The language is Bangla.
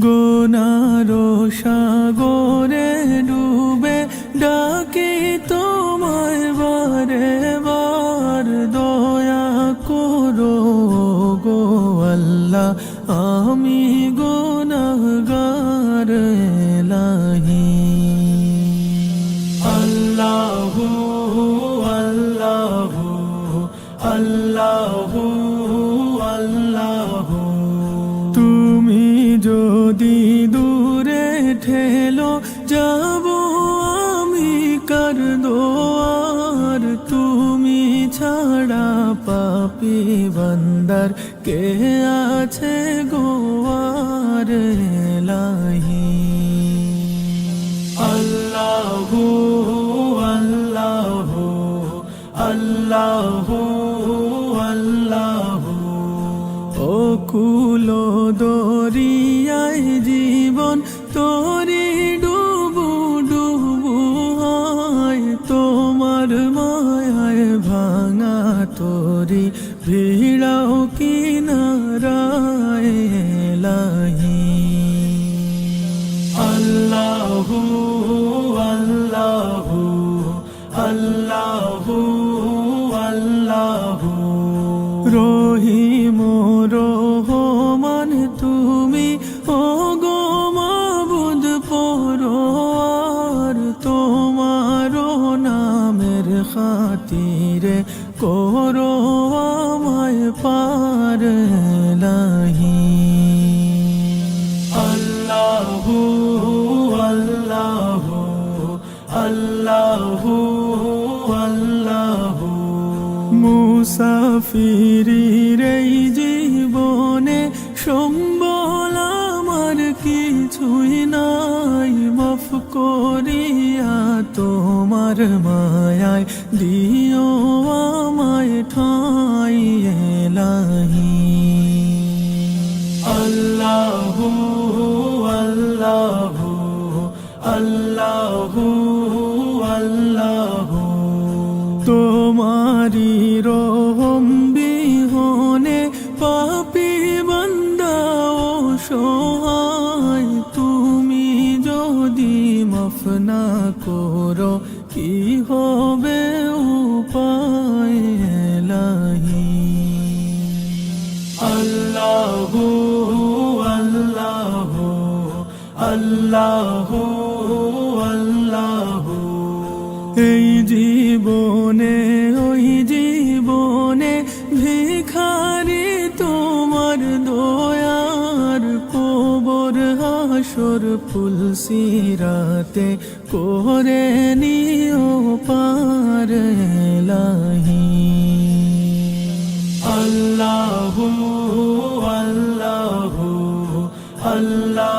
গুনার সাগরে ডুবে ডাকি তোমায় বারে বার, দয়া করো গো আল্লাহ, আমি গুনাহগার এলাহি। আল্লাহু আল্লাহু আল্লাহু আল্লাহু, তুমি যদি দূরে ঠেলো যাব আমি কার দোয়ার, তুমি ছাড়া পাপী বান্দার কে আছে গোয়ার এলাহি। আল্লাহু আল্লাহু আল্লাহু আল্লাহু, অকুল দরিয়ায় জীবন তোরি ডুবু ডুবু হয়, তোমার মায়ায় ভাঙা তোরি ভিড়াও কিনারায় এলাহি। আল্লাহু আল্লাহু আল্লাহু আল্লাহু, রহিম রহমান তুমি ওগো মাবুদ পরওয়ার, তোমার নামের খাতিরে করো আমায় পার এলাহি। আল্লাহু আল্লাহু আল্লাহু আল্লাহু, মুসাফিরির এই জীবনে সম্বল আমার কিছুই নাই, মাফ করিয়া তোমার মায়ায় দিও আমায় ঠাঁই এলাহি। আল্লাহু আল্লাহু আল্লাহু আল্লাহু, তোমারি রহম বিহনে পাপী বান্দা অসহায়, তুমি যদি মাফ না করো কি হবে উপায় এলাহি। আল্লাহু আল্লাহু আল্লাহু আল্লাহু, এই জীবনে ওই জীবনে ভিখারি তোমার দয়ার, কবর হাসর ফুলসিরাতে করে নিও পার এলাহি। আল্লাহু আল্লাহু আল্লাহ